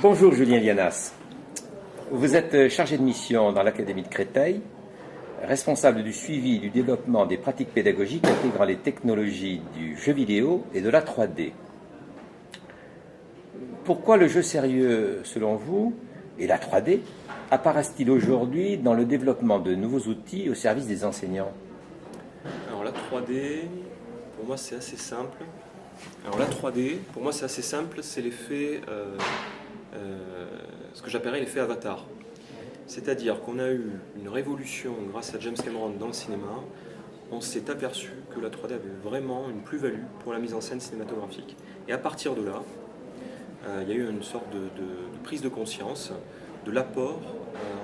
Bonjour Julien Lianas. Vous êtes chargé de mission dans l'Académie de Créteil, responsable du suivi et du développement des pratiques pédagogiques intégrant les technologies du jeu vidéo et de la 3D. Pourquoi le jeu sérieux, selon vous, et la 3D apparaissent-ils aujourd'hui dans le développement de nouveaux outils au service des enseignants? Alors la 3D, pour moi c'est assez simple. Alors la 3D, pour moi c'est assez simple, c'est l'effet, ce que j'appellerais l'effet Avatar. C'est-à-dire qu'on a eu une révolution grâce à James Cameron dans le cinéma. On s'est aperçu que la 3D avait vraiment une plus-value pour la mise en scène cinématographique. Et à partir de là, il y a eu une sorte de prise de conscience de l'apport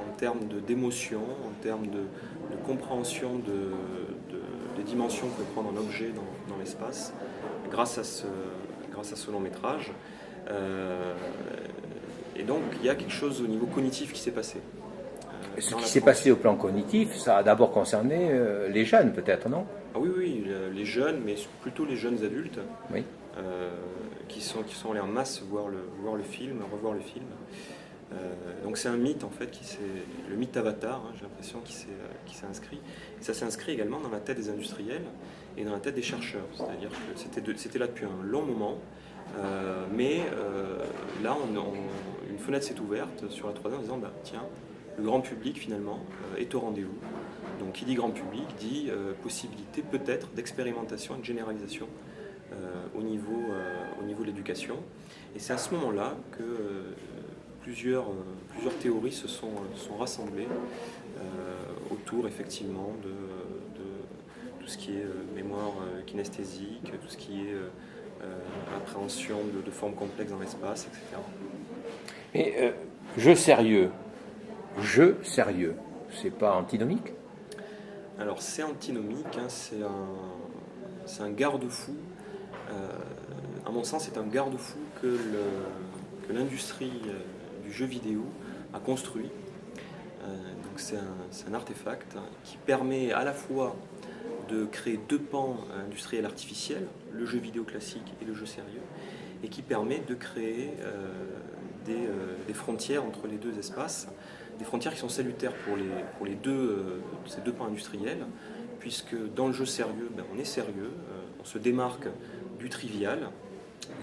en termes d'émotion, en termes de compréhension des dimensions que peut prendre un objet dans l'espace, grâce à ce long métrage. Et donc il y a quelque chose au niveau cognitif qui s'est passé. Ce qui s'est passé au plan cognitif, ça a d'abord concerné les jeunes peut-être, non? Ah oui, les jeunes, mais plutôt les jeunes adultes, oui. qui sont allés en masse voir le film, revoir le film. Donc c'est un mythe en fait, le mythe Avatar, hein, j'ai l'impression, qui s'est inscrit. Et ça s'est inscrit également dans la tête des industriels et dans la tête des chercheurs. C'est-à-dire que c'était là depuis un long moment, mais là une fenêtre s'est ouverte sur la 3D en disant bah, tiens, le grand public finalement est au rendez-vous. Donc qui dit grand public dit possibilité peut-être d'expérimentation et de généralisation au niveau de l'éducation. Et c'est à ce moment-là que plusieurs théories se sont rassemblées autour effectivement de tout ce qui est mémoire kinesthésique, tout ce qui est appréhension de formes complexes dans l'espace, etc. Et jeu sérieux, c'est pas antinomique? Alors c'est antinomique, hein, c'est un garde-fou. À mon sens, c'est un garde-fou que l'industrie du jeu vidéo a construit. Donc c'est un artefact qui permet à la fois de créer deux pans industriels artificiels, le jeu vidéo classique et le jeu sérieux, et qui permet de créer des frontières entre les deux espaces, des frontières qui sont salutaires pour ces deux pans industriels, puisque dans le jeu sérieux, on est sérieux, on se démarque du trivial,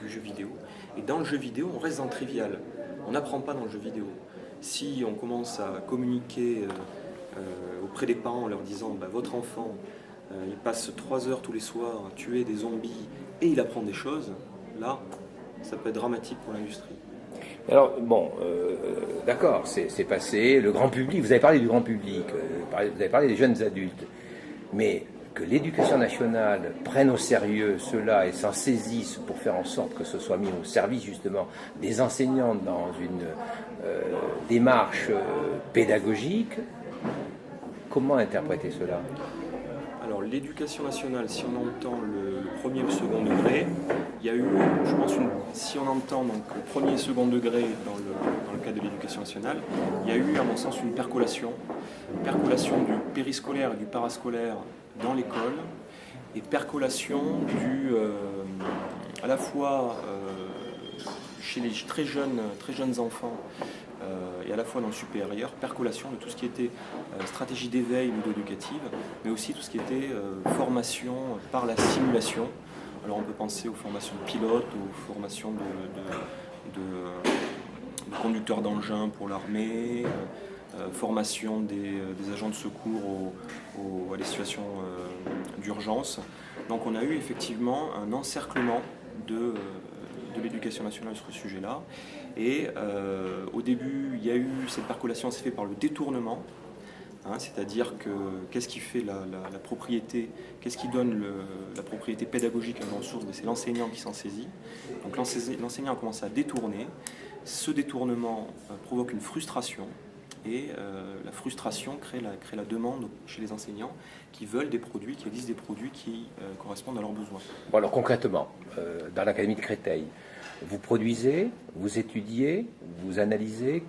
du jeu vidéo, et dans le jeu vidéo, on reste dans le trivial. On n'apprend pas dans le jeu vidéo. Si on commence à communiquer auprès des parents en leur disant votre enfant, il passe 3 heures tous les soirs à tuer des zombies et il apprend des choses, là, ça peut être dramatique pour l'industrie. Alors, bon, d'accord, c'est passé, le grand public, vous avez parlé du grand public, vous avez parlé des jeunes adultes, mais que l'éducation nationale prenne au sérieux cela et s'en saisisse pour faire en sorte que ce soit mis au service justement des enseignants dans une démarche pédagogique, comment interpréter cela? Alors l'éducation nationale, si on entend le premier et le second degré, il y a eu, je pense, si on entend donc le premier et second degré dans le cadre de l'éducation nationale, il y a eu à mon sens une percolation du périscolaire et du parascolaire dans l'école, et percolation à la fois chez les très jeunes enfants et à la fois dans le supérieur, percolation de tout ce qui était stratégie d'éveil ludo-éducative, mais aussi tout ce qui était formation par la simulation. Alors on peut penser aux formations de pilotes, aux formations de conducteurs d'engins pour l'armée, formation des agents de secours à des situations d'urgence. Donc on a eu effectivement un encerclement de l'éducation nationale sur ce sujet-là. Et au début, il y a eu cette percolation s'est faite par le détournement, hein, c'est-à-dire que qu'est-ce qui fait la propriété, qu'est-ce qui donne la propriété pédagogique à une ressource, c'est l'enseignant qui s'en saisit. Donc l'enseignant a commencé à détourner. Ce détournement provoque une frustration. Et la frustration crée la demande chez les enseignants qui veulent des produits, qui existent des produits qui correspondent à leurs besoins. Bon, alors concrètement, dans l'Académie de Créteil, vous produisez, vous étudiez, vous analysez,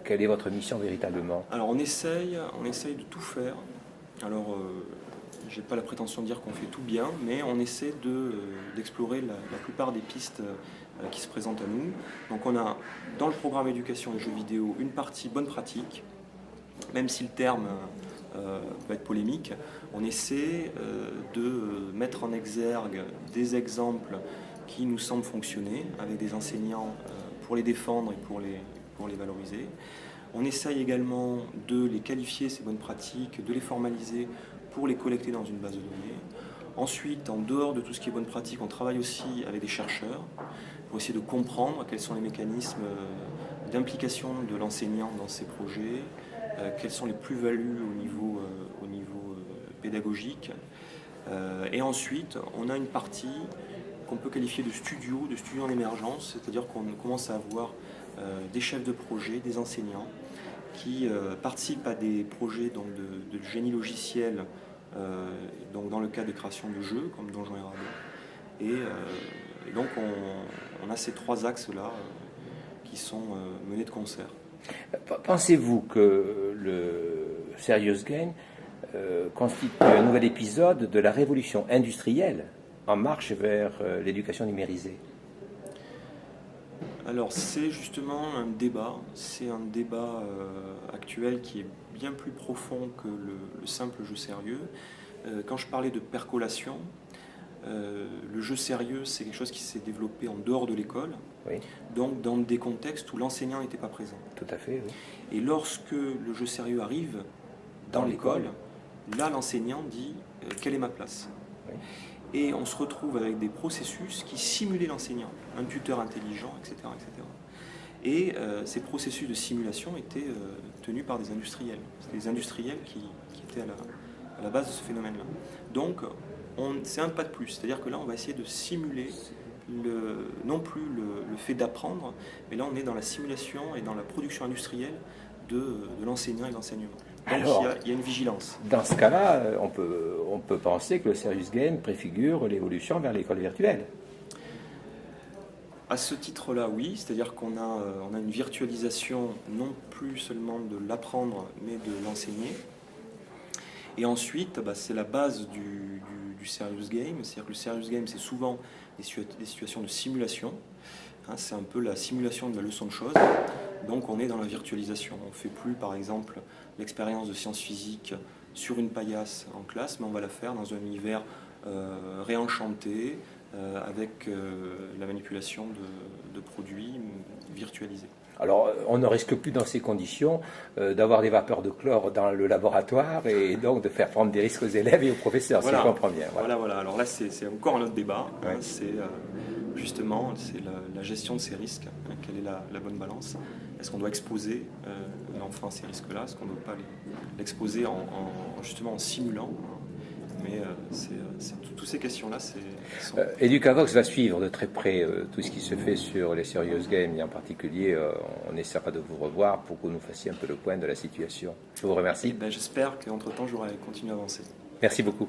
quelle est votre mission véritablement? Alors on essaye de tout faire. Alors j'ai pas la prétention de dire qu'on fait tout bien, mais on essaie d'explorer la plupart des pistes qui se présentent à nous. Donc on a dans le programme éducation et jeux vidéo une partie bonne pratique, même si le terme peut être polémique, on essaie de mettre en exergue des exemples qui nous semblent fonctionner avec des enseignants pour les défendre et pour les valoriser. On essaye également de les qualifier, ces bonnes pratiques, de les formaliser pour les collecter dans une base de données. Ensuite, en dehors de tout ce qui est bonne pratique, on travaille aussi avec des chercheurs pour essayer de comprendre quels sont les mécanismes d'implication de l'enseignant dans ces projets, quelles sont les plus-values au niveau pédagogique. Et ensuite, on a une partie qu'on peut qualifier de studio en émergence, c'est-à-dire qu'on commence à avoir des chefs de projet, des enseignants qui participent à des projets donc, de génie logiciel, donc dans le cadre de création de jeux comme Donjons et Dragons. Et donc on a ces trois axes-là qui sont menés de concert. Pensez-vous que le Serious Game constitue un nouvel épisode de la révolution industrielle en marche vers l'éducation numérisée? Alors c'est justement un débat, actuel qui est bien plus profond que le simple jeu sérieux. Quand je parlais de percolation, le jeu sérieux c'est quelque chose qui s'est développé en dehors de l'école, oui. Donc dans des contextes où l'enseignant n'était pas présent. Tout à fait, oui. Et lorsque le jeu sérieux arrive dans l'école, là l'enseignant dit quelle est ma place, oui. Et on se retrouve avec des processus qui simulaient l'enseignant, un tuteur intelligent, etc. etc. Et ces processus de simulation étaient tenus par des industriels. C'était des industriels qui étaient à la base de ce phénomène-là. Donc c'est un pas de plus, c'est-à-dire que là on va essayer de simuler non plus le fait d'apprendre, mais là on est dans la simulation et dans la production industrielle de l'enseignant et de l'enseignement. Donc alors, il y a une vigilance. Dans ce cas-là, on peut penser que le Serious Game préfigure l'évolution vers l'école virtuelle. À ce titre-là, oui, c'est-à-dire qu'on a une virtualisation non plus seulement de l'apprendre, mais de l'enseigner. Et ensuite, c'est la base du Serious Game, c'est-à-dire que le Serious Game, c'est souvent des situations de simulation. C'est un peu la simulation de la leçon de choses. Donc on est dans la virtualisation. On ne fait plus, par exemple, l'expérience de sciences physiques sur une paillasse en classe, mais on va la faire dans un univers réenchanté, avec la manipulation de produits virtualisés. Alors, on ne risque plus dans ces conditions d'avoir des vapeurs de chlore dans le laboratoire et donc de faire prendre des risques aux élèves et aux professeurs, voilà. Si je comprends bien. Voilà. Alors là, c'est encore un autre débat. Ouais. C'est la gestion de ces risques. Quelle est la bonne balance? Est-ce qu'on doit exposer l'enfant à ces risques-là? Est-ce qu'on ne doit pas l'exposer justement en simulant? Mais toutes ces questions-là, Educavox va suivre de très près tout ce qui se fait sur les Serious Games et en particulier, on essaiera de vous revoir pour que vous nous fassiez un peu le point de la situation. Je vous remercie. J'espère qu'entre-temps, j'aurai continué à avancer. Merci beaucoup.